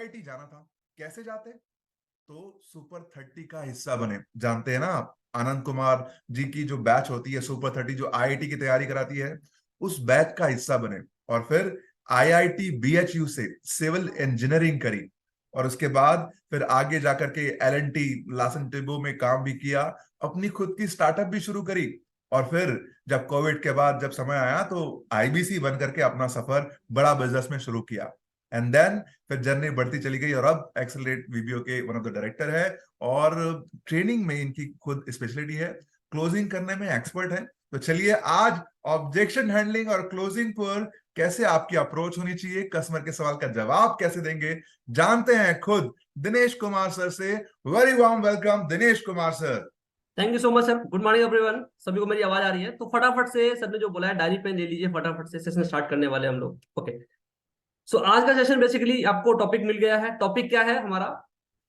IIT जाना था, कैसे जाते? तो सुपर 30 का हिस्सा बने। जानते हैं ना आप, आनंद कुमार जी की जो बैच होती है सुपर 30, जो आईआईटी की तैयारी कराती है, उस बैच का हिस्सा बने। और फिर आईआईटी बीएचयू से सिविल इंजीनियरिंग करी। और उसके बाद फिर आगे जाकर के एलएनटी लासन टिब्बो में काम भी किया, अपनी खुद की स्टार्टअप भी शुरू करी। और फिर जब कोविड के बाद जब समय आया तो आईबीसी बन करके अपना सफर बड़ा बिजनेस में शुरू किया। एंड देन फिर जर्नी बढ़ती चली गई, और अब एक्सेलरेट वीबीओ के वन ऑफ द डायरेक्टर है। और ट्रेनिंग में इनकी खुद स्पेशलिटी है, क्लोजिंग करने में एक्सपर्ट है। तो चलिए आज ऑब्जेक्शन हैंडलिंग और क्लोजिंग पर कैसे आपकी अप्रोच होनी चाहिए, कस्टमर के सवाल का जवाब कैसे देंगे, जानते हैं खुद दिनेश कुमार सर से। Very warm welcome Dinesh Kumar sir. Thank you so much sir. Good morning everyone. सभी को मेरी आवाज आ रही है? तो फटाफट से सर ने जो बोला है डायरी पेन ले लीजिए, फटाफट से सेशन स्टार्ट करने वाले हम लोग। ओके, सो आज का सेशन बेसिकली आपको टॉपिक मिल गया है। टॉपिक क्या है हमारा?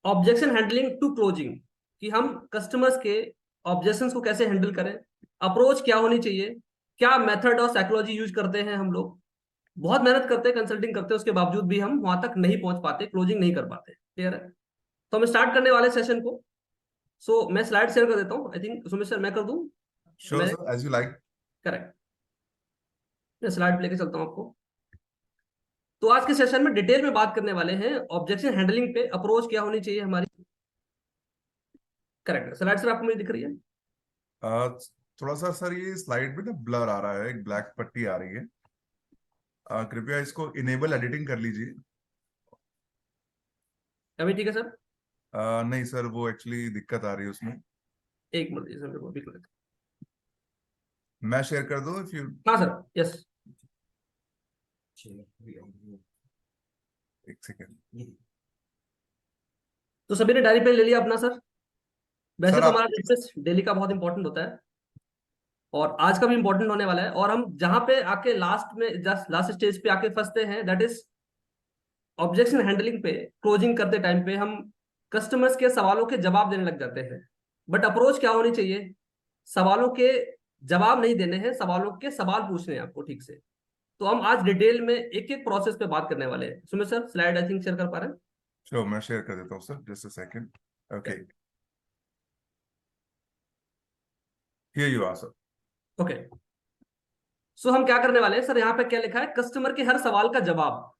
ऑब्जेक्शन हैंडलिंग टू क्लोजिंग, कि हम कस्टमर्स के ऑब्जेक्शंस को कैसे हैंडल करें, अप्रोच क्या होनी चाहिए, क्या मेथड और साइकोलॉजी यूज करते हैं हम लोग। बहुत मेहनत करते हैं, कंसल्टिंग करते हैं, उसके बावजूद भी हम वहां तक नहीं पहुंच पाते, क्लोजिंग नहीं कर पाते। क्लियर है? तो हम स्टार्ट करने वाले सेशन को। मैं स्लाइड शेयर कर देता हूँ। आई थिंक सुमित सर मैं कर दूं? श्योर मैं sir, as you like. Correct, मैं स्लाइड लेके चलता हूँ आपको। तो आज के सेशन में डिटेल में बात करने वाले हैं ऑब्जेक्शन हैंडलिंग पे, अप्रोच क्या होनी चाहिए हमारी। करेक्ट, स्लाइड सर आपको मेरी दिख रही है? थोड़ा सा सर ये स्लाइड में ना ब्लर आ रहा है, एक ब्लैक पट्टी आ रही है। कृपया इसको इनेबल एडिटिंग कर लीजिए। अभी ठीक है सर? नहीं सर, वो एक्चुअली दिक्कत आ रही है उसमें। एक मिनट दीजिए सर, मेरे को अभी कर देता मैं शेयर कर दूं इफ यू। हूं। हाँ सर, यस। एक सेकेंड। तो सभी ने डायरी पेन ले लिया अपना सर? वैसे सर तो आप। हमारा डिस्कस डेली का बहुत इंपॉर्टेंट होता है, और आज का भी इंपॉर्टेंट होने वाला है। और हम जहां पे आके लास्ट में, जस्ट लास्ट स्टेज पे आके फंसते हैं, दैट इज ऑब्जेक्शन हैंडलिंग पे। क्लोजिंग करते टाइम पे हम कस्टमर्स के सवालों के जवाब देने लग जाते हैं। बट अप्रोच क्या होनी चाहिए? सवालों के जवाब नहीं देने हैं, सवालों के सवाल पूछने हैं आपको ठीक से। तो हम आज डिटेल में एक एक प्रोसेस पे बात करने वाले हैं। Sumit sir slide I think share कर पा रहे हैं? श्योर, मैं शेयर कर देता हूँ sir, just a second. Okay, here you are sir. Okay, so हम क्या करने वाले हैं सर? यहाँ पे क्या लिखा है? कस्टमर के हर सवाल का जवाब।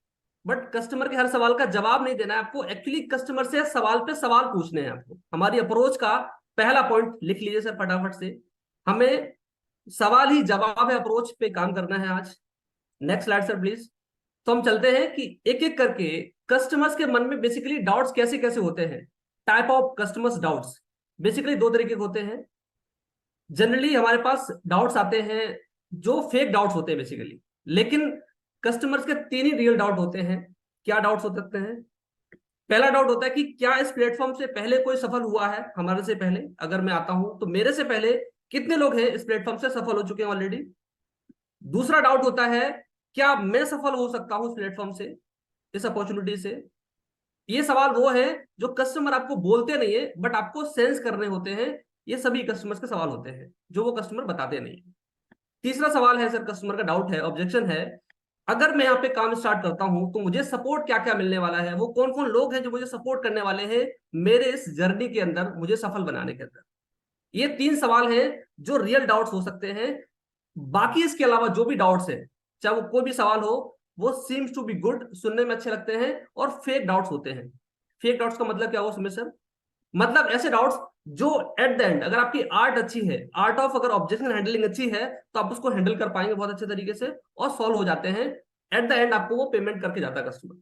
बट कस्टमर के हर सवाल का जवाब नहीं देना है आपको, एक्चुअली कस्टमर से सवाल पे सवाल पूछने हैं आपको। हमारी अप्रोच का पहला पॉइंट लिख लीजिए सर फटाफट से। हमें सवाल ही जवाब है अप्रोच पे काम करना है आज। Next slide sir please. तो हम चलते हैं कि एक एक करके कस्टमर्स के मन में बेसिकली डाउट्स कैसे कैसे होते हैं। Type of customers doubts basically दो तरीके के होते हैं। जनरली हमारे पास डाउट्स आते हैं जो फेक डाउट्स होते हैं बेसिकली, लेकिन कस्टमर्स के तीन ही रियल डाउट होते हैं। क्या डाउट्स हो सकते हैं? पहला डाउट होता है कि क्या इस प्लेटफॉर्म से पहले कोई सफल हुआ है हमारे से पहले? अगर मैं आता हूं तो मेरे से पहले कितने लोग हैं इस प्लेटफॉर्म से सफल हो चुके हैं ऑलरेडी? दूसरा डाउट होता है क्या मैं सफल हो सकता हूं इस प्लेटफॉर्म से, इस अपॉर्चुनिटी से? ये सवाल वो है जो कस्टमर आपको बोलते नहीं है बट आपको सेंस करने होते हैं। ये सभी कस्टमर्स के सवाल होते हैं जो वो कस्टमर बताते नहीं है। तीसरा सवाल है सर, कस्टमर का डाउट है, ऑब्जेक्शन है, अगर मैं यहाँ पे काम स्टार्ट करता हूं तो मुझे सपोर्ट क्या क्या मिलने वाला है, वो कौन कौन लोग हैं जो मुझे सपोर्ट करने वाले हैं मेरे इस जर्नी के अंदर, मुझे सफल बनाने के अंदर। ये तीन सवाल हैं जो रियल डाउट्स हो सकते हैं। बाकी इसके अलावा जो भी डाउट्स है, चाहे वो कोई भी सवाल हो, वो सीम्स टू बी गुड, सुनने में अच्छे लगते हैं, और फेक डाउट्स होते हैं। फेक डाउट्स का मतलब क्या हुआ सुमित सर? मतलब ऐसे डाउट्स जो एट द एंड, अगर आपकी आर्ट अच्छी है, आर्ट ऑफ अगर ऑब्जेक्शन हैंडलिंग अच्छी है, तो आप उसको हैंडल कर पाएंगे बहुत अच्छे तरीके से और सॉल्व हो जाते हैं। एट द एंड आपको वो पेमेंट करके जाता है कस्टमर।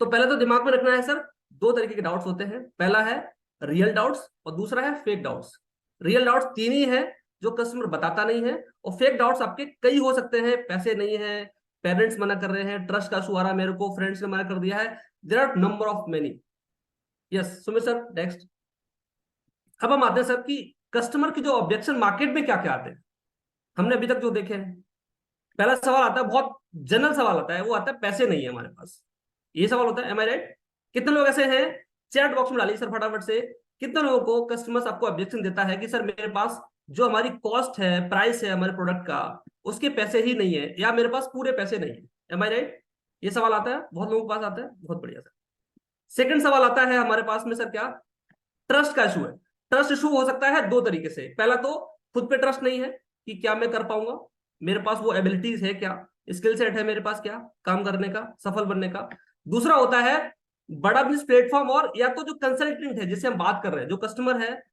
तो पहले तो दिमाग में रखना है सर, दो तरीके के डाउट्स होते हैं। पहला है रियल डाउट्स और दूसरा है फेक डाउट्स। रियल डाउट्स तीन ही है जो कस्टमर बताता नहीं है, और फेक डाउट्स आपके कई हो सकते हैं। पैसे नहीं है, पेरेंट्स मना कर रहे हैं, ट्रस्ट का इशू आ रहा है मेरे को, फ्रेंड्स ने मना कर दिया है, there are number of many. Yes Sumit sir next. अब हम आते हैं सर कि कस्टमर की जो ऑब्जेक्शन मार्केट में क्या क्या आते हैं, हमने अभी तक जो देखे हैं। पहला सवाल आता है, बहुत जनरल सवाल आता है, वो आता है पैसे नहीं है हमारे पास। ये सवाल होता है, एम आई राइट? कितने लोग ऐसे हैं? चैट बॉक्स में डालिए सर फटाफट से। कितने लोगों को कस्टमर्स आपको ऑब्जेक्शन देता है कि सर मेरे पास जो हमारी कॉस्ट है, प्राइस है हमारे प्रोडक्ट का, उसके पैसे ही नहीं है, या मेरे पास पूरे पैसे नहीं है। Am I right? ये सवाल आता है, बहुत लोगों के पास आता है। बहुत बढ़िया सर। सेकंड सवाल आता है हमारे पास में सर, क्या ट्रस्ट का इशू है। ट्रस्ट इशू हो सकता है दो तरीके से। पहला तो खुद पे ट्रस्ट नहीं है कि क्या मैं कर पाऊंगा, मेरे पास वो एबिलिटीज है क्या, स्किल सेट है मेरे पास क्या काम करने का, सफल बनने का। दूसरा होता है बड़ा बिजनेस प्लेटफॉर्म, और या तो जो कंसल्टेंट है जिससे हम बात कर रहे हैं, जो कस्टमर है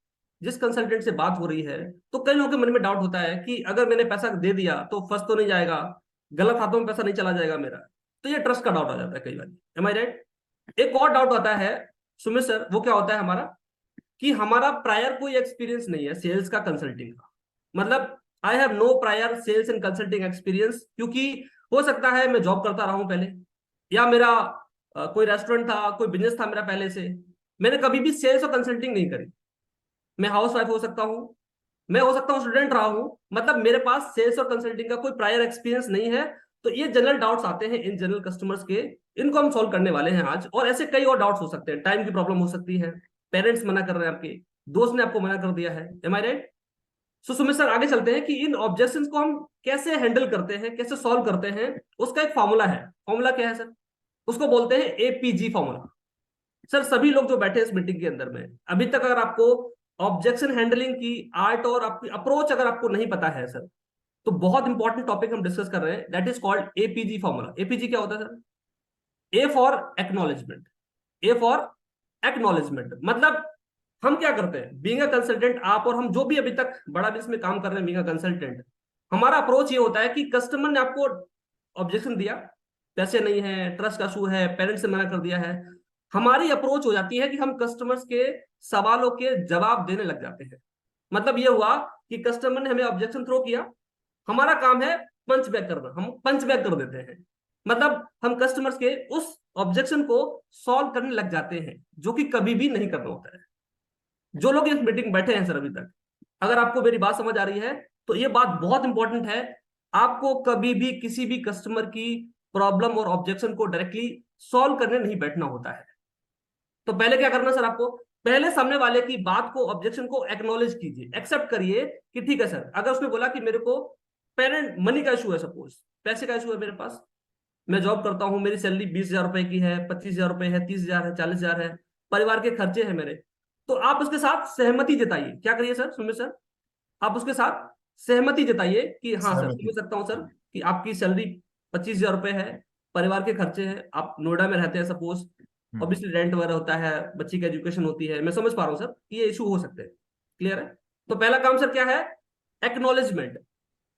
जिस कंसल्टेंट से बात हो रही है, तो कई लोगों के मन में डाउट होता है कि अगर मैंने पैसा दे दिया तो फंस तो नहीं जाएगा, गलत हाथों में पैसा नहीं चला जाएगा मेरा। तो ये ट्रस्ट का डाउट आ जाता है कई बार। M I right? एक और डाउट आता है सुमित सर, वो क्या होता है हमारा, कि हमारा प्रायर कोई एक्सपीरियंस नहीं है सेल्स का, कंसल्टिंग का। मतलब I have no prior sales and consulting experience, क्योंकि हो सकता है मैं जॉब करता रहा हूं पहले, या मेरा कोई रेस्टोरेंट था, कोई बिजनेस था मेरा पहले से, मैंने कभी भी सेल्स और कंसल्टिंग नहीं करी। मैं हाउस वाइफ हो सकता हूँ, मैं हो सकता हूँ स्टूडेंट रहा हूँ, मतलब मेरे पास सेल्स और कंसल्टिंग का कोई प्रायर एक्सपीरियंस नहीं है। तो ये जनरल डाउट्स आते हैं इन जनरल कस्टमर्स के, इनको हम सॉल्व करने वाले हैं आज। और ऐसे कई और डाउट्स हो सकते हैं, टाइम की प्रॉब्लम हो सकती है, पेरेंट्स मना कर रहे हैं आपके, दोस्त ने आपको मना कर दिया है। Am I right? So Sumit sir आगे चलते हैं कि इन ऑब्जेक्शंस को हम कैसे हैंडल करते हैं, कैसे सॉल्व करते हैं। उसका एक फॉर्मूला है। फॉर्मूला क्या है सर? उसको बोलते हैं एपीजी फॉर्मूला। सर सभी लोग जो बैठे हैं इस मीटिंग के अंदर में, अभी तक अगर आपको ऑब्जेक्शन हैंडलिंग की आर्ट और आपकी अप्रोच अगर आपको नहीं पता है सर, तो बहुत इंपॉर्टेंट टॉपिक हम डिस्कस कर रहे हैं, that is called APG formula. APG क्या होता है sir? A for acknowledgement. A for acknowledgement मतलब हम क्या करते हैं बीइंग अ कंसल्टेंट, आप और हम जो भी अभी तक बड़ा बिजनेस में काम कर रहे हैं बीइंग अ कंसल्टेंट, हमारा अप्रोच ये होता है कि कस्टमर ने आपको ऑब्जेक्शन दिया, पैसे नहीं है, ट्रस्ट का इशू है, पेरेंट्स से मना कर दिया है, हमारी अप्रोच हो जाती है कि हम कस्टमर्स के सवालों के जवाब देने लग जाते हैं। मतलब ये हुआ कि कस्टमर ने हमें ऑब्जेक्शन थ्रो किया, हमारा काम है पंच बैक करना, हम पंच बैक कर देते हैं। मतलब हम कस्टमर्स के उस ऑब्जेक्शन को सॉल्व करने लग जाते हैं, जो कि कभी भी नहीं करना होता है। जो लोग इस मीटिंग में बैठे हैं सर अभी तक, अगर आपको मेरी बात समझ आ रही है तो ये बात बहुत इंपॉर्टेंट है। आपको कभी भी किसी भी कस्टमर की प्रॉब्लम और ऑब्जेक्शन को डायरेक्टली सॉल्व करने नहीं बैठना होता है। तो पहले क्या करना सर आपको, पहले सामने वाले की बात को, ऑब्जेक्शन को एक्नॉलेज कीजिए, एक्सेप्ट करिए कि ठीक है सर। अगर उसने बोला कि मेरे को पेरेंट मनी का इशू है, सपोज पैसे का इशू है मेरे पास, मैं जॉब करता हूं, मेरी सैलरी 20,000 रुपए की है, 25,000 रुपए है, 30,000 है, 40,000 है, परिवार के खर्चे हैं मेरे, तो आप उसके साथ सहमति जताइए। क्या करिए सर सुमित सर? आप उसके साथ सहमति जताइए कि हाँ सर, समझ सहमति। सकता हूँ सर कि आपकी सैलरी 25,000 रुपए है, परिवार के खर्चे हैं, आप नोएडा में रहते हैं सपोज, हम्म। ऑब्वियसली रेंट वगैरह होता है, बच्ची की एजुकेशन होती है, मैं समझ पा रहा हूँ सर कि ये इशू हो सकते हैं। क्लियर है? तो पहला काम सर क्या है? एक्नॉलेजमेंट।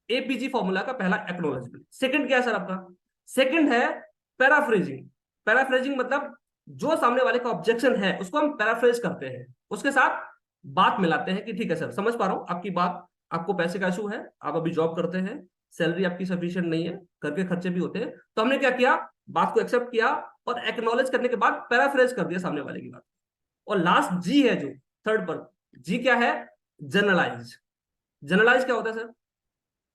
एपीजी फॉर्मूला का पहला एक्नॉलेजमेंट। सेकंड क्या है सर आपका? सेकंड है पैराफ्रेजिंग। पैराफ्रेजिंग मतलब जो सामने वाले का ऑब्जेक्शन है उसको हम पैराफ्रेज करते हैं, उसके साथ बात मिलाते हैं कि ठीक है सर, समझ पा रहा हूं आपकी बात, आपको पैसे का इशू है, आप अभी जॉब करते हैं, सैलरी आपकी सफिशिएंट नहीं है, घर के खर्चे भी होते हैं। तो हमने क्या किया, बात को एक्सेप्ट किया और एक्नॉलेज करने के बाद पैराफ्रेज कर दिया सामने वाले की बात। और लास्ट जी है जो थर्ड पर, जी क्या है? जनरलाइज। जनरलाइज क्या होता है सर?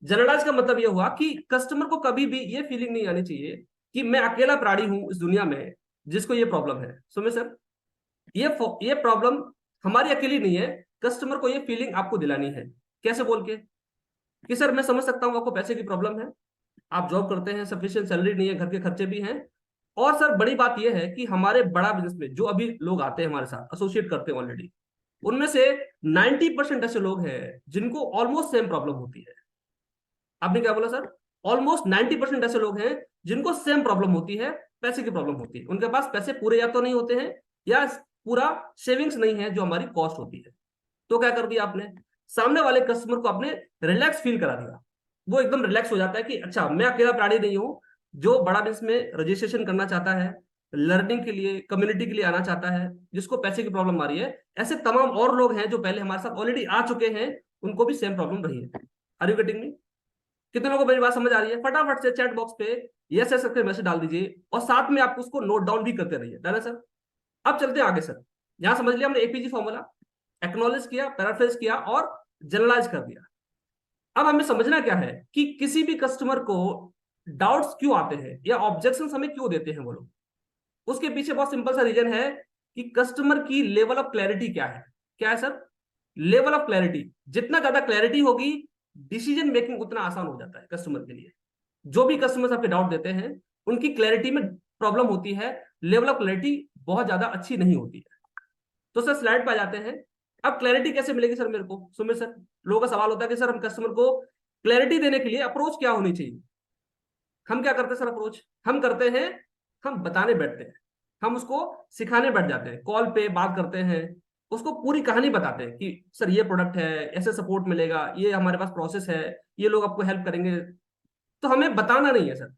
जनरलाइज का मतलब यह हुआ कि कस्टमर को कभी भी ये फीलिंग नहीं आनी चाहिए कि मैं अकेला प्राणी हूं इस दुनिया में जिसको ये प्रॉब्लम है। सुनिए सर, ये प्रॉब्लम हमारी अकेली नहीं है, कस्टमर को ये फीलिंग आपको दिलानी है। कैसे बोल के कि सर मैं समझ सकता हूं आपको पैसे की प्रॉब्लम है, आप जॉब करते हैं, सफिशिएंट सैलरी नहीं है, घर के खर्चे भी हैं। और सर बड़ी बात यह है कि हमारे बड़ा बिजनेस में जो अभी लोग आते हैं हमारे साथ एसोसिएट करते हैं ऑलरेडी, उनमें से 90% ऐसे लोग हैं जिनको ऑलमोस्ट सेम प्रॉब्लम होती है। आपने क्या बोला सर? ऑलमोस्ट 90% ऐसे लोग हैं जिनको सेम प्रॉब्लम होती है, पैसे की प्रॉब्लम होती है। उनके पास पैसे पूरे या तो नहीं होते हैं, या पूरा सेविंग्स नहीं है जो हमारी कॉस्ट होती है। तो क्या कर दिया आपने, सामने वाले कस्टमर को आपने रिलैक्स फील करा दिया। वो एकदम रिलैक्स हो जाता है कि अच्छा मैं अकेला प्राणी नहीं हूं जो बड़ा बिजनेस में रजिस्ट्रेशन करना चाहता है, लर्निंग के लिए, कम्युनिटी के लिए आना चाहता है, जिसको पैसे की प्रॉब्लम आ रही है। ऐसे तमाम और लोग हैं जो पहले हमारे साथ ऑलरेडी आ चुके हैं, उनको भी सेम प्रॉब्लम रही है। Are you getting me? कितने लोगों को मेरी बात समझ आ रही है? फटाफट से चैट बॉक्स पे यस यस करके मैसेज डाल दीजिए, और साथ में आप उसको नोट डाउन भी करते रहिए। डन है सर? अब चलते हैं आगे सर। यहां समझ लिया हमने एपीजी फॉर्मूला, एक्नॉलेज किया, पैराफ्रेज किया और जनरलाइज कर दिया। अब हमें समझना क्या है कि किसी भी कस्टमर को डाउट्स क्यों आते हैं या ऑब्जेक्शन हमें क्यों देते हैं वो लोग। उसके पीछे बहुत सिंपल सा रीजन है कि कस्टमर की लेवल ऑफ क्लैरिटी क्या है। क्या है सर? Level of clarity. जितना ज्यादा क्लैरिटी होगी, डिसीजन मेकिंग उतना आसान हो जाता है कस्टमर के लिए। जो भी कस्टमर्स आपके डाउट देते हैं उनकी क्लैरिटी में प्रॉब्लम होती है, लेवल ऑफ क्लैरिटी बहुत ज्यादा अच्छी नहीं होती है। तो सर स्लाइड पे आ जाते हैं। अब क्लैरिटी कैसे मिलेगी सर मेरे को? सुमित सर, लोगों का सवाल होता है कि सर हम कस्टमर को क्लैरिटी देने के लिए अप्रोच क्या होनी चाहिए? हम क्या करते हैं सर अप्रोच? हम करते हैं, हम बताने बैठते हैं, हम उसको सिखाने बैठ जाते हैं, कॉल पे बात करते हैं, उसको पूरी कहानी बताते हैं कि सर ये प्रोडक्ट है, ऐसे सपोर्ट मिलेगा, ये हमारे पास प्रोसेस है, ये लोग आपको हेल्प करेंगे। तो हमें बताना नहीं है सर।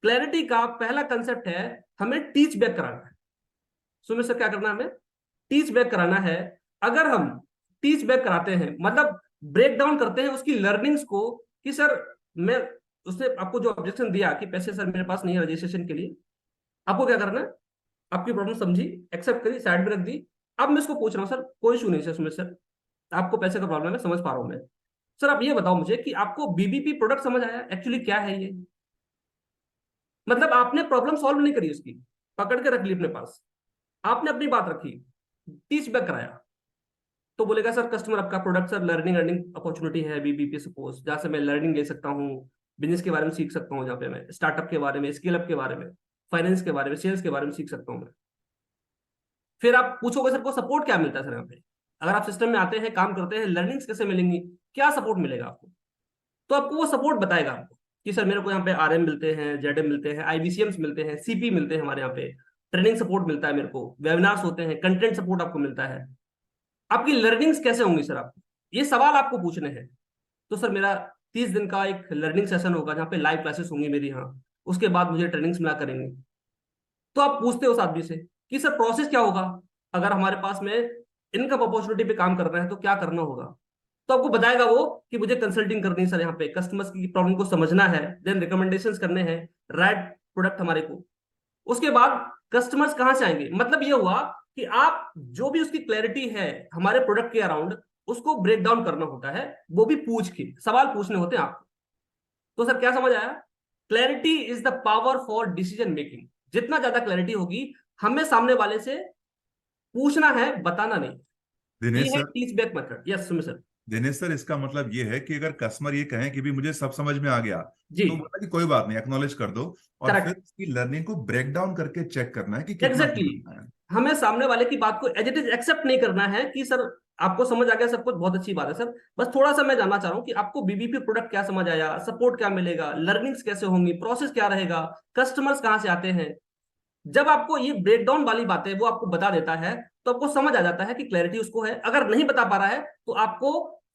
क्लैरिटी का पहला कंसेप्ट है, हमें टीच बैक कराना है। सुमित सर क्या करना है हमें? टीच बैक कराना है। अगर हम टीच बैक कराते हैं मतलब ब्रेक डाउन करते हैं उसकी लर्निंग्स को, कि सर मैं, उसने आपको जो ऑब्जेक्शन दिया कि पैसे सर मेरे पास नहीं है रजिस्ट्रेशन के लिए, आपको क्या करना है? आपकी प्रॉब्लम समझी, एक्सेप्ट करी, साइड में रख दी। अब मैं इसको पूछ रहा हूँ सर, कोई इशू नहीं सर सुमित सर, आपको पैसे का प्रॉब्लम है, समझ पा रहा हूँ मैं। सर आप ये बताओ मुझे कि आपको बीबीपी प्रोडक्ट समझ आया एक्चुअली क्या है ये? मतलब आपने प्रॉब्लम सॉल्व नहीं करी उसकी, पकड़ के रख ली अपने पास, आपने अपनी बात रखी, टीच बैक कराया। तो बोलेगा सर कस्टमर आपका product sir learning earning opportunity है बीबीपी सपोज, जहां से मैं लर्निंग ले सकता हूँ, बिजनेस के बारे में सीख सकता हूँ, जहाँ पे मैं स्टार्टअप के बारे में, स्केल अप के बारे में, फाइनेंस के बारे में, सेल्स के बारे में सीख सकता हूँ मैं। फिर आप पूछोगे सर को सपोर्ट क्या मिलता है सर यहाँ पे? अगर आप सिस्टम में आते हैं, काम करते हैं, लर्निंग्स कैसे मिलेंगी, क्या सपोर्ट मिलेगा आपको? तो आपको वो सपोर्ट बताएगा आपको कि सर मेरे को यहाँ पे आरएम मिलते हैं, जेडएम मिलते हैं, आईबीसीएम्स मिलते हैं, सीपी मिलते हैं, हमारे यहाँ पे ट्रेनिंग सपोर्ट मिलता है, मेरे को वेबिनार्स होते हैं, कंटेंट सपोर्ट आपको मिलता है। आपकी लर्निंग्स कैसे होंगी सर? आपको ये सवाल आपको पूछने हैं। तो सर मेरा 30 दिन का एक लर्निंग सेशन होगा जहाँ पे लाइव क्लासेस होंगी मेरी, यहाँ उसके बाद मुझे ट्रेनिंग्स मिला करेंगे। तो आप पूछते हो उस आदमी से कि सर प्रोसेस क्या होगा, अगर हमारे पास में इनकम अपॉर्चुनिटी पे काम करना है तो क्या करना होगा? तो आपको बताएगा वो कि मुझे कंसल्टिंग करनी है सर, यहाँ पे कस्टमर्स की प्रॉब्लम को समझना है, देन रिकमेंडेशंस करने हैं, राइट प्रोडक्ट हमारे को। उसके बाद कस्टमर्स कहाँ से आएंगे? मतलब ये हुआ कि आप जो भी उसकी क्लैरिटी है हमारे प्रोडक्ट के अराउंड, उसको ब्रेक डाउन करना होता है, वो भी पूछ के सवाल पूछने होते हैं आपको। तो सर क्या समझ आया? Clarity is the power for decision making. जितना ज्यादा क्लैरिटी होगी, हमें सामने वाले से पूछना है, बताना नहीं। ये दिनेश है sir, teach back method. Yes Sumit sir. इसका मतलब ये है कि अगर कस्टमर ये कहें कि भी मुझे सब समझ में आ गया, जी, तो बोला कि कोई बात नहीं, एक्नॉलेज कर दो, और फिर करेक्ट, उसकी लर्निंग को ब्रेक डाउन करके चेक करना है कि कितना एग्जैक्टली समझना है। exactly. हमें सामने वाले की बात को एज इट इज एक्सेप्ट नहीं करना है कि सर आपको समझ आ गया सब कुछ, बहुत अच्छी बात है सर, बस थोड़ा सा मैं जानना चाह रहा हूँ कि आपको बीबीपी प्रोडक्ट क्या समझ आया, सपोर्ट क्या मिलेगा, लर्निंग्स कैसे होंगी, प्रोसेस क्या रहेगा, कस्टमर्स कहाँ से आते हैं। जब आपको ये ब्रेकडाउन वाली बातें वो आपको बता देता है, तो आपको समझ आ जाता है कि क्लैरिटी उसको है। अगर नहीं बता पा रहा है तो आपको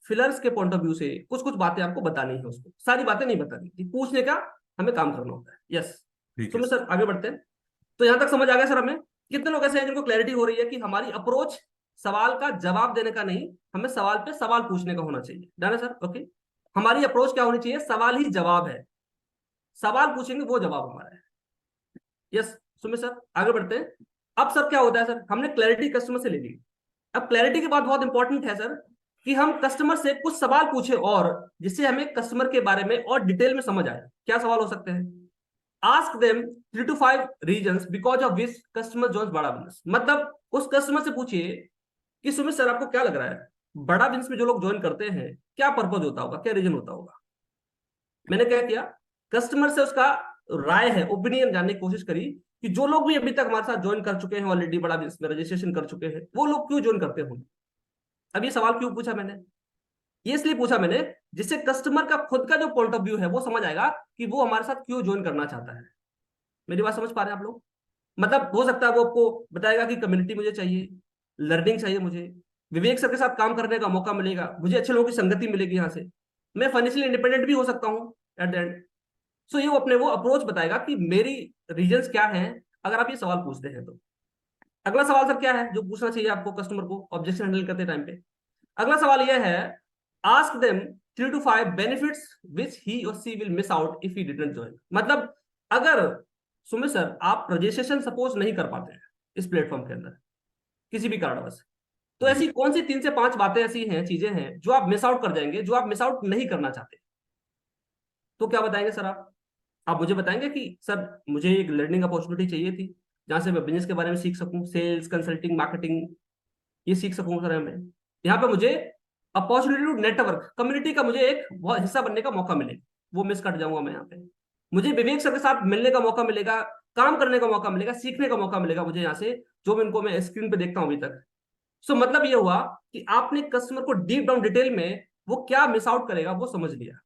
फिलर्स के पॉइंट ऑफ व्यू से कुछ कुछ बातें आपको बतानी है, उसको सारी बातें नहीं बतानी, पूछने का हमें काम करना होता है। यस। ठीक है सुनो सर। सर आगे बढ़ते हैं। तो यहां तक समझ आ गया सर हमें? कितने लोग ऐसे हैं जिनको क्लैरिटी हो रही है कि हमारी अप्रोच सवाल का जवाब देने का नहीं, हमें सवाल पे सवाल पूछने का होना चाहिए? डन है सर? ओके। हमारी अप्रोच क्या होनी चाहिए? सवाल ही जवाब है, सवाल पूछेंगे वो जवाब हमारा है। यस सुमित सर आगे बढ़ते हैं। अब सर क्या होता है सर, हमने क्लैरिटी कस्टमर से ले ली। अब क्लैरिटी के बाद बहुत इंपॉर्टेंट है सर कि हम कस्टमर से कुछ सवाल पूछे, और जिससे हमें कस्टमर के बारे में और डिटेल में समझ आए। क्या सवाल हो सकते हैं? Ask them 3 to 5 reasons because of which customer joins बड़ा बिजनेस। मतलब उस कस्टमर से पूछिए कि सुमित सर आपको क्या लग रहा है, बड़ा बिजनेस में जो लोग ज्वाइन करते हैं क्या पर्पज होता होगा, क्या रीजन होता होगा? मैंने क्या किया, कस्टमर से उसका राय है, ओपिनियन जानने की कोशिश करी कि जो लोग भी अभी तक हमारे साथ ज्वाइन कर चुके हैं, ऑलरेडी बड़ा बिजनेस में रजिस्ट्रेशन कर चुके हैं, वो लोग क्यों ज्वाइन करते होंगे। अब ये सवाल क्यों पूछा मैंने? ये इसलिए पूछा मैंने जिससे कस्टमर का खुद का जो पॉइंट ऑफ व्यू है वो समझ आएगा कि वो हमारे साथ क्यों ज्वाइन करना चाहता है। मेरी बात समझ पा रहे हैं आप लोग? मतलब हो सकता है वो आपको बताएगा कि कम्युनिटी मुझे चाहिए, लर्निंग चाहिए मुझे, विवेक सर के साथ काम करने का मौका मिलेगा, मुझे अच्छे लोगों की संगति मिलेगी यहाँ से, मैं फाइनेंशियली इंडिपेंडेंट भी हो सकता हूँ एट द एंड। सो ये वो अपने वो अप्रोच बताएगा कि मेरी रीजंस क्या हैं, अगर आप ये सवाल पूछते हैं तो। अगला सवाल सर क्या है जो पूछना चाहिए आपको कस्टमर को ऑब्जेक्शन हैंडल करते टाइम पे? अगला सवाल यह है, ask them 3 to 5 benefits which he or she will miss out if he didn't join. मतलब अगर सुमित सर आप रजिस्ट्रेशन सपोज नहीं कर पाते हैं इस प्लेटफॉर्म के अंदर किसी भी कारणवश, तो जी। ऐसी कौन सी 3 से 5 बातें ऐसी हैं, चीजें हैं जो आप मिस आउट कर जाएंगे, जो आप मिस आउट नहीं करना चाहते? तो क्या बताएंगे सर आप मुझे बताएंगे कि सर मुझे एक लर्निंग अपॉर्चुनिटी चाहिए थी जहां से मैं बिजनेस के बारे में सीख सकूं, सेल्स, कंसल्टिंग, मार्केटिंग, ये सीख सकूं सर। हमें यहाँ पे मुझे अपॉर्चुनिटी टू नेटवर्क, कम्युनिटी का मुझे एक बहुत हिस्सा बनने का मौका मिलेगा, वो मिस कर जाऊंगा मैं यहाँ पे। मुझे विवेक सर के साथ मिलने का मौका मिलेगा, काम करने का मौका मिलेगा, सीखने का मौका मिलेगा मुझे यहाँ से, जो मैं इनको मैं स्क्रीन पे देखता हूँ अभी तक। सो मतलब ये हुआ कि आपने कस्टमर को डीप डाउन डिटेल में वो क्या मिस आउट करेगा वो समझ लिया।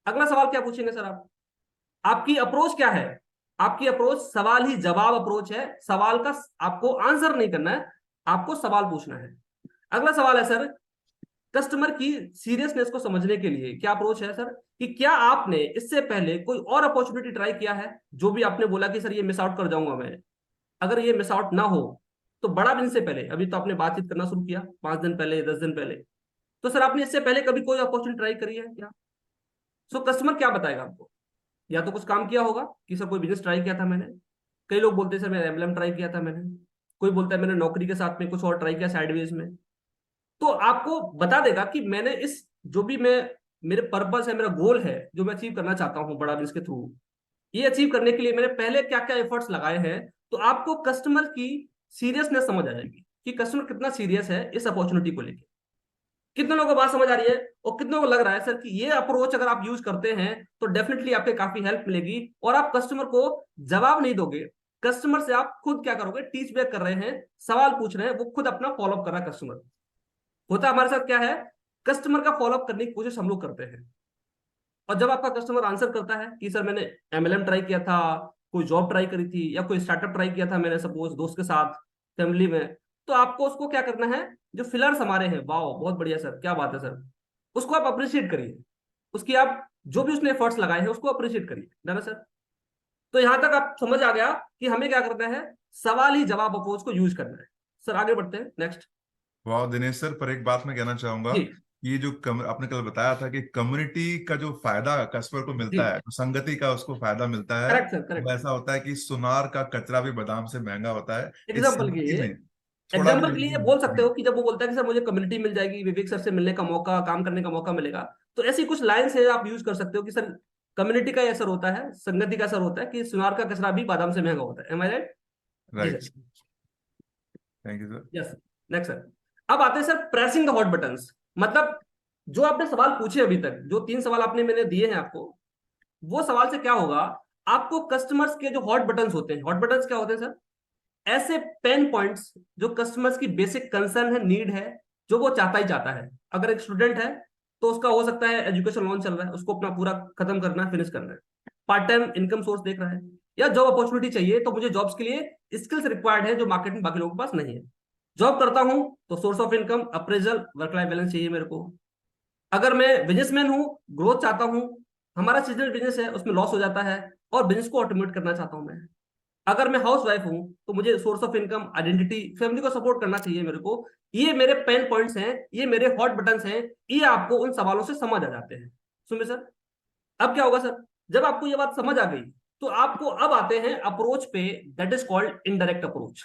अगला सवाल क्या पूछेंगे सर आप? आपकी अप्रोच क्या है? आपकी अप्रोच सवाल ही जवाब अप्रोच है। सवाल का आपको आंसर नहीं करना है, आपको सवाल पूछना है। अगला सवाल है सर, कस्टमर की सीरियसनेस को समझने के लिए क्या अप्रोच है सर, कि क्या आपने इससे पहले कोई और अपॉर्चुनिटी ट्राई किया है, जो भी आपने बोला कि सर ये मिस आउट कर जाऊंगा मैं, अगर ये मिस आउट ना हो तो बड़ा दिन से पहले, अभी तो आपने बातचीत करना शुरू किया 5 दिन पहले, 10 दिन पहले, तो सर आपने इससे पहले कभी कोई अपॉर्चुनिटी ट्राई करी है क्या? सो कस्टमर क्या बताएगा आपको? या तो कुछ काम किया होगा कि सर कोई बिजनेस ट्राई किया था मैंने, कई लोग बोलते हैं सर मैंने एमएलएम ट्राई किया था मैंने, कोई बोलता है मैंने नौकरी के साथ में कुछ और ट्राई किया साइडवेज में। तो आपको बता देगा कि मैंने इस जो भी मैं मेरे पर्पस है, मेरा गोल है जो मैं अचीव करना चाहता हूं बड़ा बिजनेस के थ्रू, ये अचीव करने के लिए मैंने पहले क्या क्या एफर्ट्स लगाए हैं। तो आपको कस्टमर की सीरियसनेस समझ आ जाएगी कि कस्टमर कितना सीरियस है इस अपॉर्चुनिटी को लेकर। कितने लोगों को बात समझ आ रही है? और कितनों को लग रहा है सर कि ये अप्रोच अगर आप यूज करते हैं तो डेफिनेटली आपके काफी हेल्प मिलेगी, और आप कस्टमर को जवाब नहीं दोगे, कस्टमर से आप खुद क्या करोगे, टीच बैक कर रहे हैं, सवाल पूछ रहे हैं, वो खुद अपना फॉलोअप कर रहा है कस्टमर। होता हमारे साथ क्या है, कस्टमर का फॉलोअप करने की कोशिश हम लोग करते हैं, और जब आपका कस्टमर आंसर करता है कि सर मैंने एमएलएम ट्राई किया था, कोई जॉब ट्राई करी थी, या कोई स्टार्टअप ट्राई किया था मैंने सपोज दोस्त के साथ, फैमिली में, तो आपको उसको क्या करना है, जो फिलर्स हमारे हैं, वाह बहुत बढ़िया सर, क्या बात है सर, उसको आप अप्रिशिएट करिए, उसकी आप जो भी उसने एफर्ट्स लगाए हैं उसको अप्रिशिएट करिए, है ना सर? तो यहां तक आप समझ आ गया कि हमें क्या करना है, सवाल ही जवाब अप्रोच को यूज करना है। सर आगे बढ़ते हैं, नेक्स्ट। वाह दिनेश सर, पर एक बात मैं कहना चाहूंगा, जी ये जो आपने कल बताया था कि कम्युनिटी का जो फायदा कस्टमर को जी, मिलता है, तो संगति का उसको फायदा मिलता है, करेक्ट सर, वो करेक्ट। ऐसा होता है कि सुनार का कचरा भी बादाम से महंगा होता है। इस एग्जाम्पल के जिंदगी लिए, में थोड़ा भी एग्जाम्पल के लिए जिंदगी बोल सकते जी। हो कि जब वो बोलता है कि सर मुझे कम्युनिटी मिल जाएगी, विवेक सर से मिलने का मौका, काम करने का मौका मिलेगा, तो ऐसी कुछ लाइन्स है आप यूज कर सकते हो कि सर कम्युनिटी का असर होता है, संगति का असर होता है, कि सुनार का कचरा भी बादाम से महंगा होता है। Am I right? जी right. Sir. Thank you sir. Yes. Next sir, अब आते हैं sir pressing the hot buttons. मतलब जो आपने सवाल पूछे अभी तक, जो 3 सवाल आपने मैंने दिए हैं आपको, वो सवाल से क्या होगा, आपको कस्टमर्स के जो हॉट बटन्स होते हैं, हॉट बटन्स क्या होते हैं सर, ऐसे पेन पॉइंट्स जो कस्टमर्स की बेसिक कंसर्न है, नीड है, जो वो चाहता ही चाहता है। अगर एक स्टूडेंट है तो उसका हो सकता है एजुकेशन लोन चल रहा है, उसको अपना पूरा खत्म करना है, फिनिश करना है, पार्ट टाइम इनकम सोर्स देख रहा है, या जॉब अपॉर्चुनिटी चाहिए, तो मुझे जॉब्स के लिए स्किल्स रिक्वायर्ड है जो मार्केट में बाकी लोगों के पास नहीं है। जॉब करता हूं तो source of income, appraisal, work life balance चाहिए मेरे को। अगर मैं बिजनेसमैन हूं, ग्रोथ चाहता हूं, हमारा सीजनल बिजनेस है उसमें लॉस हो जाता है, और बिजनेस को ऑटोमेट करना चाहता हूं मैं। अगर मैं हाउस वाइफ हूं तो मुझे source of income, identity, family को सपोर्ट करना चाहिए मेरे को। ये मेरे पेन पॉइंट्स हैं, ये मेरे हॉट बटन्स हैं, ये आपको उन सवालों से समझ आ जाते हैं। सुनिए सर, अब क्या होगा सर, जब आपको ये बात समझ आ गई, तो आपको अब आते हैं अप्रोच पे, that is called indirect approach.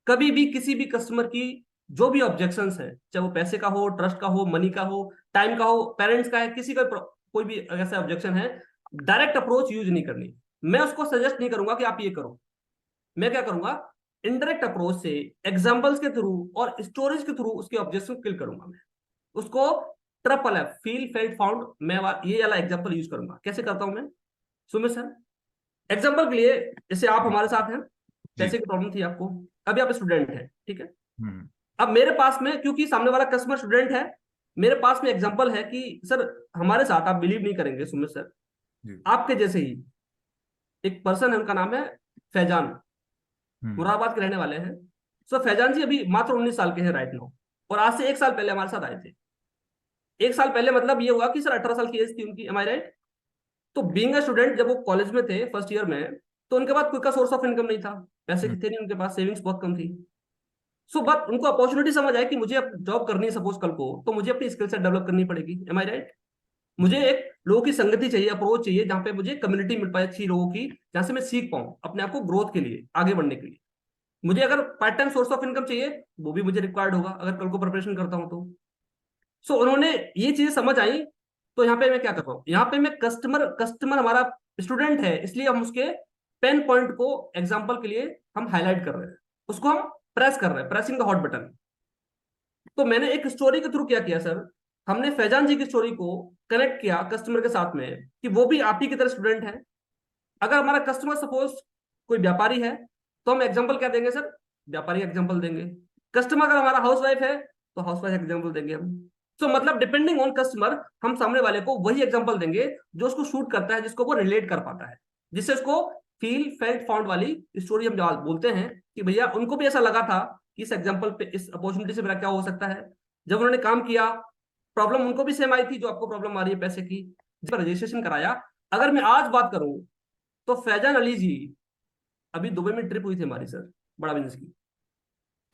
कभी भी किसी भी कस्टमर की जो भी ऑब्जेक्शंस है, चाहे वो पैसे का हो, ट्रस्ट का हो, मनी का हो, टाइम का हो, पेरेंट्स का है, किसी का कोई भी ऐसा ऑब्जेक्शन है, डायरेक्ट अप्रोच यूज नहीं करनी। मैं उसको सजेस्ट नहीं करूंगा कि आप ये करो, मैं क्या करूंगा, इनडायरेक्ट अप्रोच से, एग्जांपल्स के थ्रू और स्टोरीज के थ्रू उसके ऑब्जेक्शन किल करूंगा मैं उसको। Triple F, feel felt found, मैं ये वाला एग्जांपल यूज करूंगा। कैसे करता हूं मैं, सुमित सर, एग्जांपल के लिए, जैसे आप हमारे साथ हैं, जी। पैसे की प्रॉब्लम थी आपको, अभी आप स्टूडेंट हैं, ठीक है, हम्म। अब मेरे पास में, क्योंकि सामने वाला कस्टमर स्टूडेंट है, मेरे पास में एग्जांपल है कि सर हमारे साथ, आप बिलीव नहीं करेंगे सुमित सर, जी। आपके जैसे ही एक पर्सन है, उनका नाम है फैजान, हम्म। मुरादाबाद के रहने वाले हैं। सो फैजान जी अभी मात्र 19 साल के हैं राइट नाउ, और आज से 1 साल पहले हमारे साथ आए थे। 1 साल पहले मतलब ये हुआ कि सर 18 साल की एज थी उनकी, एम आई राइट? तो बीइंग अ स्टूडेंट, जब वो कॉलेज में थे फर्स्ट ईयर में, तो उनके पास कोई का सोर्स ऑफ इनकम नहीं था, पैसे हम्म। की थे नहीं उनके पास, सेविंग्स बहुत कम थी। सो बट उनको अपॉर्चुनिटी समझ आए कि मुझे अब जॉब करनी है सपोज कल को, तो मुझे अपनी स्किल सेट डेवलप करनी पड़ेगी, एम आई राइट? मुझे जी। एक लोगों की संगति चाहिए, अप्रोच चाहिए, जहां पे मुझे कम्युनिटी मिल पाए अच्छी लोगों की, जहां से मैं सीख पाऊं अपने आप को ग्रोथ के लिए, आगे बढ़ने के लिए। मुझे अगर part time source of income चाहिए, वो भी मुझे रिक्वायर्ड होगा अगर कल को प्रिपरेशन करता हूं तो। सो उन्होंने ये चीजें समझ आई। तो यहाँ पे मैं क्या कर रहा हूँ, यहाँ पे मैं कस्टमर कस्टमर हमारा स्टूडेंट है, इसलिए हम उसके पेन पॉइंट को एग्जाम्पल के लिए हम हाईलाइट कर रहे हैं, उसको हम प्रेस कर रहे हैं, प्रेसिंग द हॉट बटन। तो मैंने एक स्टोरी के थ्रू क्या किया सर, हमने फैजान जी की स्टोरी को कनेक्ट किया कस्टमर के साथ में, कि वो भी आप ही की तरह स्टूडेंट है। अगर हमारा कस्टमर सपोज कोई व्यापारी है तो हम एग्जाम्पल क्या देंगे सर, व्यापारी एग्जाम्पल देंगे। कस्टमर अगर हमारा हाउस वाइफ है तो हाउस वाइफ एग्जाम्पल देंगे हम। तो मतलब डिपेंडिंग ऑन कस्टमर हम सामने वाले को वही एग्जाम्पल देंगे जो उसको शूट करता है, जिसको वो रिलेट कर पाता है, जिससे उसको फील फेल्ट फाउंड वाली स्टोरी हम जब बोलते हैं कि भैया उनको भी ऐसा लगा था कि इस एग्जाम्पल पे, इस अपॉर्चुनिटी से मेरा क्या हो सकता है। जब उन्होंने काम किया, प्रॉब्लम उनको भी सेम आई थी जो आपको प्रॉब्लम आ रही है पैसे की, जब रजिस्ट्रेशन कराया। अगर मैं आज बात करूं तो फैजान अली जी अभी दुबई में ट्रिप हुई थी हमारी सर, बड़ा बिजनेस की।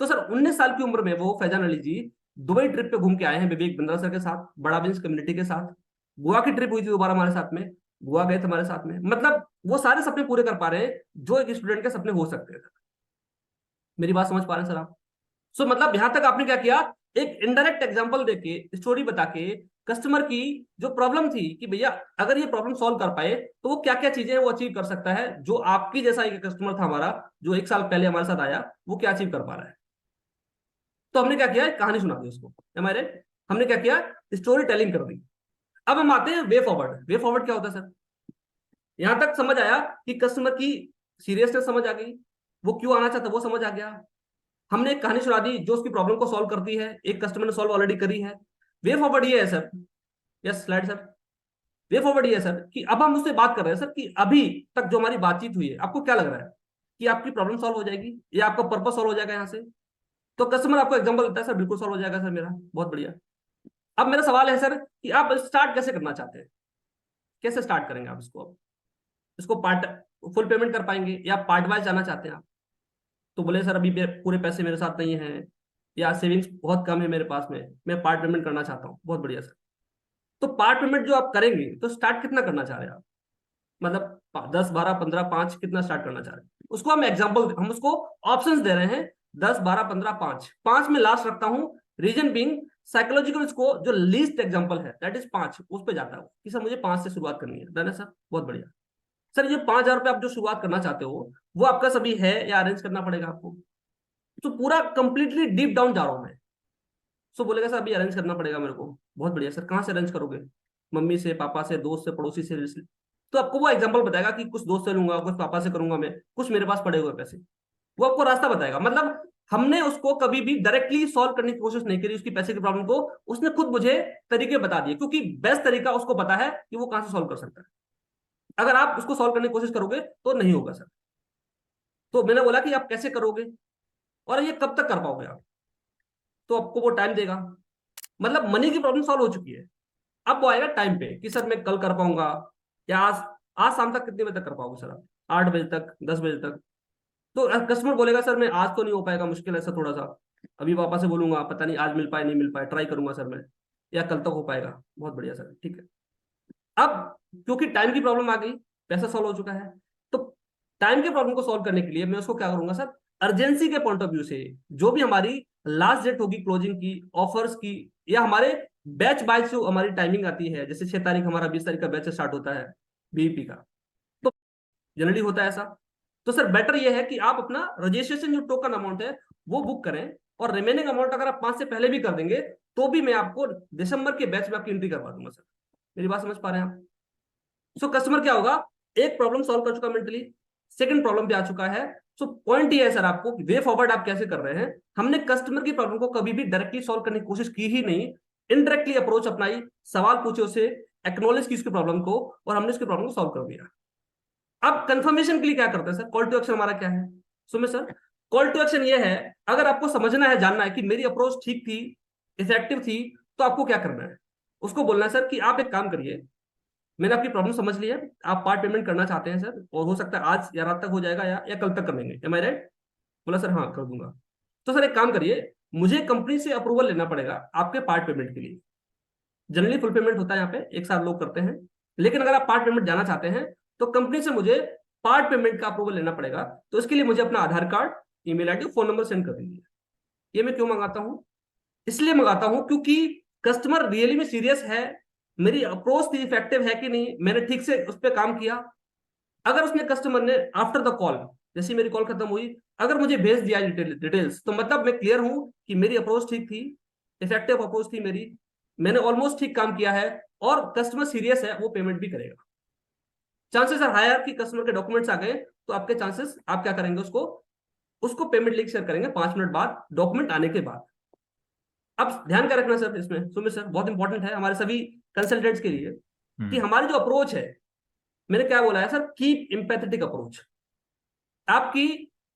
तो सर 19 साल की उम्र में वो फैजान अली जी दुबई ट्रिप पे घूम के आए हैं विवेक बिंद्रा सर के साथ, बड़ा बिजनेस कम्युनिटी के साथ। गोवा की ट्रिप हुई थी दोबारा हमारे साथ में, गोवा गए थे हमारे साथ में। मतलब वो सारे सपने पूरे कर पा रहे हैं जो एक स्टूडेंट के सपने हो सकते हैं। मेरी बात समझ पा रहे हैं सर आप? सो मतलब यहां तक आपने क्या किया, एक इनडायरेक्ट एग्जांपल देके, स्टोरी बता के कस्टमर की जो प्रॉब्लम थी कि भैया अगर ये प्रॉब्लम सॉल्व कर पाए तो वो क्या क्या चीजें वो अचीव कर सकता है, जो आपकी जैसा एक कस्टमर था हमारा जो 1 साल पहले हमारे साथ आया, वो क्या अचीव कर पा रहा है। तो हमने क्या किया, कहानी सुना दी उसको, हमारे हमने क्या किया, स्टोरी टेलिंग कर दी। अब हम आते हैं वे फॉरवर्ड। वे फॉरवर्ड क्या होता है सर? यहां तक समझ आया कि कस्टमर की सीरियसनेस समझ आ गई, वो क्यों आना चाहता है वो समझ आ गया। हमने एक कहानी सुना दी जो उसकी प्रॉब्लम को सॉल्व करती है, एक कस्टमर ने सॉल्व ऑलरेडी करी है। वे फॉरवर्ड ये है sir, yes slide sir. Way forward ये है सर कि अब हम उससे बात कर रहे हैं सर कि अभी तक जो हमारी बातचीत हुई है आपको क्या लग रहा है कि आपकी प्रॉब्लम सॉल्व हो जाएगी या आपका पर्पस सॉल्व हो जाएगा यहाँ से। तो कस्टमर आपको एग्जांपल देता है, सर बिल्कुल सॉल्व हो जाएगा सर मेरा, बहुत बढ़िया। अब मेरा सवाल है सर कि आप स्टार्ट कैसे करना चाहते हैं, कैसे स्टार्ट करेंगे आप इसको? अब इसको पार्ट फुल पेमेंट कर पाएंगे या पार्ट वाइज जाना चाहते हैं आप? तो बोले सर अभी पूरे पैसे मेरे साथ नहीं है या सेविंग्स बहुत कम है मेरे पास में, मैं पार्ट पेमेंट करना चाहता हूँ। बहुत बढ़िया सर। तो पार्ट पेमेंट जो आप करेंगे तो स्टार्ट कितना करना चाह रहे हैं आप? मतलब 10, 12, 15, 5 कितना स्टार्ट करना चाह रहे हैं? उसको हम एग्जाम्पल, हम उसको ऑप्शंस दे रहे हैं 10, 12, 15, 5। 5 में लास्ट रखता हूं, रीजन बीइंग साइकोलॉजिकल इसको जो लीस्ट एग्जाम्पल है दैट इज 5, उस पर जाता है कि सर मुझे 5 से शुरुआत करनी है। डन है सर, बहुत बढ़िया। सर ये 5,000 रुपये आप जो शुरुआत करना चाहते हो वो आपका सभी है या अरेंज करना पड़ेगा आपको? तो पूरा कंप्लीटली डीप डाउन जा रहा हूं मैं। सो बोलेगा सर अभी अरेंज करना पड़ेगा मेरे को। बहुत बढ़िया सर, कहाँ से अरेंज करोगे? मम्मी से, पापा से, दोस्त से, पड़ोसी से? तो आपको वो एग्जांपल बताएगा कि कुछ दोस्त से लूंगा, कुछ पापा से करूंगा, मैं कुछ मेरे पास पड़े हुए पैसे। वो आपको रास्ता बताएगा। मतलब हमने उसको कभी भी डायरेक्टली सॉल्व करने की कोशिश नहीं करी उसकी पैसे की प्रॉब्लम को, उसने खुद मुझे तरीके बता दिए क्योंकि बेस्ट तरीका उसको पता है कि वो कहां से सॉल्व कर सकता है। अगर आप उसको सॉल्व करने की कोशिश करोगे तो नहीं होगा सर। तो मैंने बोला कि आप कैसे करोगे और ये कब तक कर पाओगे आप? तो आपको वो टाइम देगा। मतलब मनी की प्रॉब्लम सॉल्व हो चुकी है, अब वो आएगा टाइम पे कि सर मैं कल कर पाऊंगा या आज, आज शाम तक कितने बजे तक कर पाओगे सर आप? 8 बजे तक, 10 बजे तक? तो कस्टमर बोलेगा सर मैं आज तो नहीं हो पाएगा, मुश्किल है सर थोड़ा सा, अभी पापा से बोलूंगा, पता नहीं आज मिल पाए नहीं मिल पाए, ट्राई करूंगा सर मैं, या कल तक हो पाएगा। बहुत बढ़िया सर, ठीक है। अब क्योंकि टाइम की प्रॉब्लम आ गई, पैसा सॉल्व हो चुका है, तो टाइम के प्रॉब्लम को सॉल्व करने के लिए मैं उसको क्या करूंगा सर, अर्जेंसी के पॉइंट ऑफ व्यू से जो भी हमारी लास्ट डेट होगी क्लोजिंग की, ऑफर्स की, या हमारे बैच बाय जो हमारी टाइमिंग आती है, जैसे 6 तारीख हमारा 20 तारीख का बैच स्टार्ट होता है बीईपी का, तो जनरली होता है ऐसा। तो सर बेटर ये है कि आप अपना रजिस्ट्रेशन जो टोकन अमाउंट है वो बुक करें, और रिमेनिंग अमाउंट अगर आप 5 से पहले भी कर देंगे तो भी मैं आपको दिसंबर के बैच में आपकी एंट्री करवा दूंगा सर। मेरी बात समझ पा रहे हैं आप? सो कस्टमर क्या होगा, एक प्रॉब्लम सॉल्व कर चुका मेंटली, सेकंड प्रॉब्लम पे आ चुका है। सो पॉइंट ये है सर आपको कि वे फॉरवर्ड आप कैसे कर रहे हैं। हमने कस्टमर की प्रॉब्लम को कभी भी डायरेक्टली सॉल्व करने की कोशिश की ही नहीं, इनडायरेक्टली अप्रोच अपनाई, सवाल पूछे उसे, एक्नॉलेज की उसकी प्रॉब्लम को, और हमने उसकी प्रॉब्लम को सॉल्व कर दिया। अब कंफर्मेशन के लिए क्या करते हैं सर, कॉल टू एक्शन हमारा क्या है? सुनिए सर, कॉल टू एक्शन ये है, अगर आपको समझना है, जानना है कि मेरी अप्रोच ठीक थी, इफेक्टिव थी, तो आपको क्या करना है, उसको बोलना है सर कि आप एक काम करिए, मैंने आपकी प्रॉब्लम समझ ली है, आप पार्ट पेमेंट करना चाहते हैं सर, और हो सकता है आज या रात तक हो जाएगा या कल तक कर लेंगे, एम आई राइट? बोला सर हाँ कर दूंगा। तो सर एक काम करिए, मुझे कंपनी से अप्रूवल लेना पड़ेगा आपके पार्ट पेमेंट के लिए। जनरली फुल पेमेंट होता है यहाँ पे, एक साथ लोग करते हैं, लेकिन अगर आप पार्ट पेमेंट जाना चाहते हैं तो कंपनी से मुझे पार्ट पेमेंट का अप्रूवल लेना पड़ेगा। तो इसके लिए मुझे अपना Aadhaar card, email ID, phone number send कर दीजिए। ये मैं क्यों मंगाता हूँ? इसलिए मंगाता हूं क्योंकि कस्टमर रियली में सीरियस है, मेरी अप्रोच थी इफेक्टिव है कि नहीं, मैंने ठीक से उस पर काम किया। अगर उसने कस्टमर ने आफ्टर द कॉल, जैसे मेरी कॉल खत्म हुई, अगर मुझे भेज दिया डिटेल्स, तो मतलब मैं क्लियर हूं कि मेरी अप्रोच ठीक थी, इफेक्टिव अप्रोच थी मेरी, मैंने ऑलमोस्ट ठीक काम किया है, और कस्टमर सीरियस है, वो पेमेंट भी करेगा। चांसेस आर हायर कि कस्टमर के डॉक्यूमेंट्स आ गए तो आपके चांसेस, आप क्या करेंगे, उसको उसको पेमेंट लिंक शेयर करेंगे 5 मिनट बाद, डॉक्यूमेंट आने के बाद। अब ध्यान क्या रखना सर इसमें, सुमित सर, बहुत इंपॉर्टेंट है हमारे सभी कंसल्टेंट्स के लिए, कि हमारी जो अप्रोच है, मैंने क्या बोला है सर, कीप एम्पैथेटिक अप्रोच। आपकी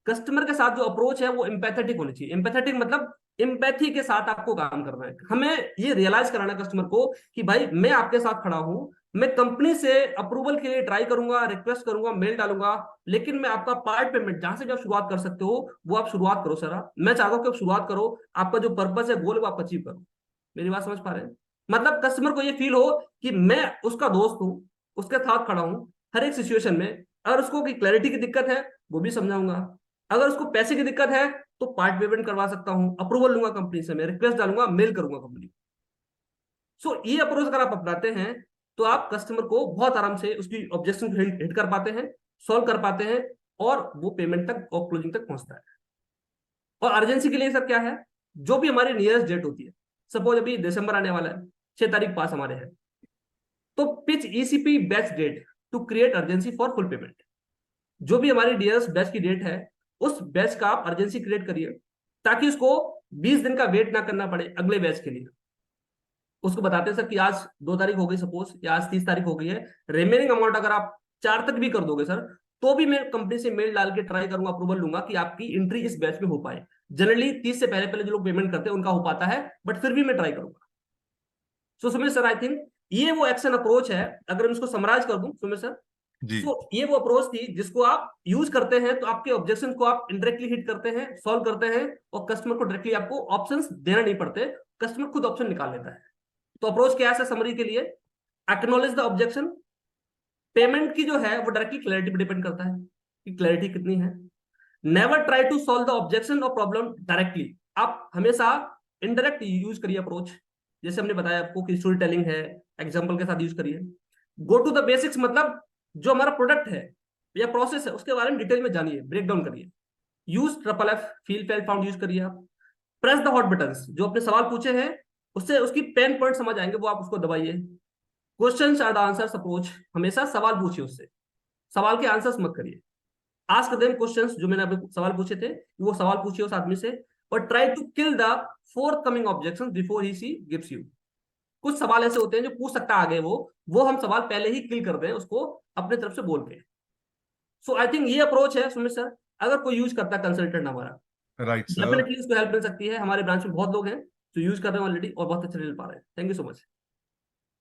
कस्टमर के साथ जो अप्रोच है वो एम्पैथेटिक होनी चाहिए। एम्पैथेटिक मतलब एम्पैथी के साथ आपको काम करना है। हमें ये रियलाइज कराना है कस्टमर को कि भाई मैं आपके साथ खड़ा हूं, मैं कंपनी से अप्रूवल के लिए ट्राई करूंगा, रिक्वेस्ट करूंगा, मेल डालूंगा, लेकिन मैं आपका पार्ट पेमेंट जहां से भी आप शुरुआत कर सकते हो वो आप शुरुआत करो सर। मैं चाहता हूं कि आप शुरुआत करो, आपका जो पर्पस है, गोल है, वो आप अचीव करो। मेरी बात समझ पा रहे हैं? मतलब कस्टमर को ये फील हो कि मैं उसका दोस्त हूं, उसके साथ खड़ा हूं हर एक सिचुएशन में। अगर उसको की क्लैरिटी की दिक्कत है वो भी समझाऊंगा, अगर उसको पैसे की दिक्कत है तो पार्ट पेमेंट करवा सकता हूं, अप्रूवल लूंगा कंपनी से, मैं रिक्वेस्ट डालूंगा, मेल करूंगा कंपनी। सो ये अप्रोच अगर आप अपनाते हैं तो आप कस्टमर को बहुत आराम से उसकी ऑब्जेक्शन को हिट कर पाते हैं, सॉल्व कर पाते हैं, और वो पेमेंट तक और क्लोजिंग तक पहुंचता है। और अर्जेंसी के लिए सर क्या है, जो भी हमारी नियरेस्ट डेट होती है, सपोज अभी दिसंबर आने वाला है, 6 तारीख पास हमारे है, तो pitch ECP batch date to create urgency for full payment. जो भी हमारी डियरेस्ट बैच की डेट है, उस बैच का आप अर्जेंसी क्रिएट करिए, ताकि उसको 20 दिन का वेट ना करना पड़े अगले बैच के लिए। उसको बताते हैं सर कि आज 2 तारीख हो गई सपोज, या आज 30 तारीख हो गई है, रिमेनिंग अमाउंट अगर आप 4 तक भी कर दोगे सर, तो भी मैं कंपनी से मेल डाल के ट्राई करूंगा, अप्रूवल लूंगा कि आपकी एंट्री इस बैच में हो पाए। जनरली 30 से पहले पहले जो लोग पेमेंट करते हैं उनका हो पाता है, बट फिर भी मैं ट्राई करूंगा। सो सुमित सर, आई थिंक ये वो एक्शन अप्रोच है। अगर मैं इसको समराइज कर दूं सुमित सर, जी। सो ये वो अप्रोच थी जिसको आप यूज करते हैं तो आपके ऑब्जेक्शन को आप इंडायरेक्टली हिट करते हैं, सॉल्व करते हैं, और कस्टमर को डायरेक्टली आपको ऑप्शंस देना नहीं पड़ते, कस्टमर खुद ऑप्शन निकाल लेता है। तो अप्रोच क्या है समरी के लिए, एक्नॉलेज द ऑब्जेक्शन। पेमेंट की जो है वो डायरेक्टली क्लैरिटी पर डिपेंड करता है कि क्लैरिटी कितनी है। Never try to solve the objection और प्रॉब्लम डायरेक्टली, आप हमेशा इनडायरेक्ट यूज करिए अप्रोच। जैसे हमने बताया आपको कि स्टोरी टेलिंग है, एग्जाम्पल के साथ यूज करिए। गो टू द बेसिक्स, मतलब जो हमारा प्रोडक्ट है या प्रोसेस है उसके बारे में डिटेल में जानिए, ब्रेक डाउन करिए। Use triple F, feel fail found use करिए आप। प्रेस द हॉट बटन्स, जो अपने सवाल पूछे हैं उससे उसकी पेन पॉइंट समझ आएंगे, वो आप उसको दबाइए। Question are the answers approach, हमेशा सवाल पूछिए उससे, सवाल के आंसर्स मत करिए। आस्क देम क्वेश्चंस, जो मैंने अभी सवाल पूछे थे वो सवाल पूछिए उस आदमी से, और try to kill the fourth coming objection before he see gives you. कुछ सवाल ऐसे होते हैं जो पूछ सकता है आगे वो हम सवाल पहले ही किल कर दें उसको अपने तरफ से बोल के। सो आई थिंक ये अप्रोच है सुमित सर, अगर कोई यूज करता है कंसल्टेंट हमारा, राइट सर। डेफिनेटली उसको हेल्प मिल सकती है। हमारे ब्रांच में बहुत लोग हैं जो यूज कर रहे हैं ऑलरेडी और बहुत अच्छे रिजल्ट पा रहे हैं। Thank you so much.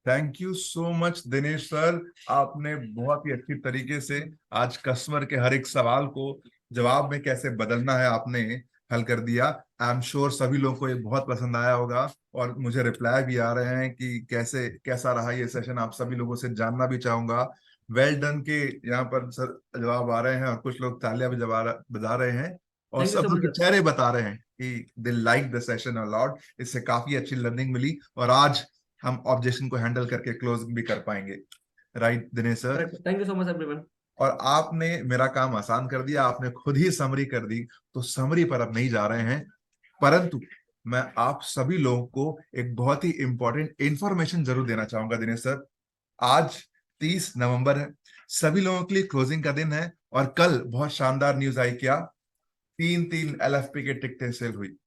Thank you so much Dinesh sir, आपने बहुत ही अच्छी तरीके से आज कस्टमर के हर एक सवाल को जवाब में कैसे बदलना है आपने हल कर दिया। आई एम श्योर सभी लोगों को ये बहुत पसंद आया होगा, और मुझे रिप्लाई भी आ रहे हैं कि कैसा रहा ये सेशन, आप सभी लोगों से जानना भी चाहूंगा। वेल डन के यहाँ पर सर जवाब आ रहे हैं, और कुछ लोग तालियां भी बजा रहे हैं, और थैंक यू सब सो लोग मच के सर। चेहरे बता रहे हैं कि they like the session a lot. इससे काफी अच्छी लर्निंग मिली, और आज हम ऑब्जेक्शन को हैंडल करके क्लोज भी कर पाएंगे। Right Dinesh sir. Correct, thank you so much everyone. और आपने मेरा काम आसान कर दिया, आपने खुद ही समरी कर दी, तो समरी पर अब नहीं जा रहे हैं, परंतु मैं आप सभी लोगों को एक बहुत ही इंपॉर्टेंट इंफॉर्मेशन जरूर देना चाहूंगा दिनेश सर। आज 30 नवंबर है, सभी लोगों के लिए क्लोजिंग का दिन है, और कल बहुत शानदार न्यूज आई क्या, 3 3 LFP के टिकटें सेल हुई।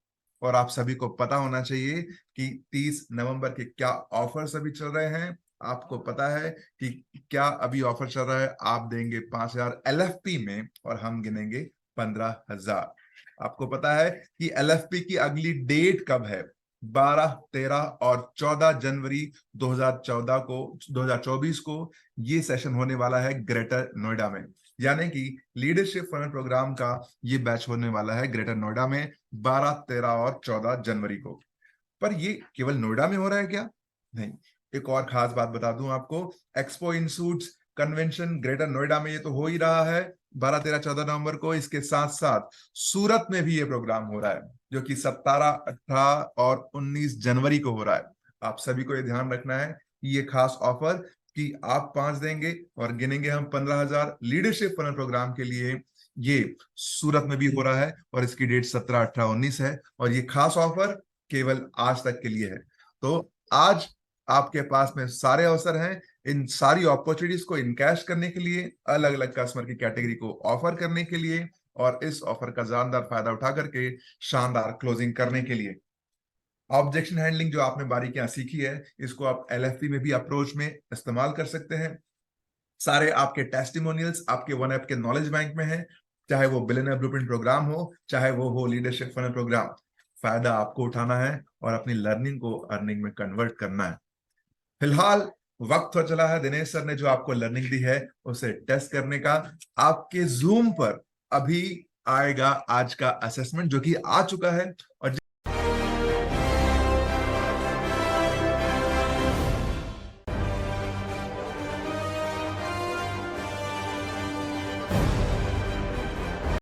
और आप सभी को पता होना चाहिए कि 30 नवंबर के क्या ऑफर्स अभी चल रहे हैं। आपको पता है कि क्या अभी ऑफर चल रहा है, आप देंगे 5,000 LFP में, और हम गिनेंगे 15,000। आपको पता है कि LFP की अगली डेट कब है, 12 13 और 14 जनवरी 2024 को ये सेशन होने वाला है ग्रेटर नोएडा में। यानी कि लीडरशिप फनल प्रोग्राम का ये बैच होने वाला है ग्रेटर नोएडा में 12 13 और 14 जनवरी को। पर ये केवल नोएडा में हो रहा है क्या? नहीं, एक और खास बात बता दूं आपको, expo in suits convention greater Noida में ये तो हो ही रहा है 12 13 14 नवंबर को। इसके साथ साथ सूरत में भी ये प्रोग्राम हो रहा है, जो कि 17 18 और 19 जनवरी को हो रहा है। आप सभी को ये ध्यान रखना है कि ये खास ऑफर कि आप 5 देंगे और गिनेंगे हम 15,000 लीडरशिप फनल प्रोग्राम के लिए, ये सूरत में भी हो रहा है, और इसकी डेट 17 18 19 है, और ये खास ऑफर केवल आज तक के लिए है। तो आज आपके पास में सारे अवसर हैं इन सारी अपॉर्चुनिटीज को इनकैश करने के लिए, अलग अलग कस्टमर की कैटेगरी को ऑफर करने के लिए, और इस ऑफर का जानदार फायदा उठा करके शानदार क्लोजिंग करने के लिए। ऑब्जेक्शन हैंडलिंग जो आपने बारीकियां सीखी है, इसको आप एलएफपी में भी अप्रोच में इस्तेमाल कर सकते हैं। सारे आपके टेस्टिमोनियल्स आपके वन ऐप के नॉलेज बैंक में है, चाहे वो बिलियनर ब्लूप्रिंट प्रोग्राम हो, चाहे वो हो लीडरशिप फनल प्रोग्राम। फायदा आपको उठाना है और अपनी लर्निंग को अर्निंग में कन्वर्ट करना है। फिलहाल वक्त हो चला है दिनेश सर ने जो आपको लर्निंग दी है उसे टेस्ट करने का। आपके जूम पर अभी आएगा आज का असेसमेंट जो कि आ चुका है, और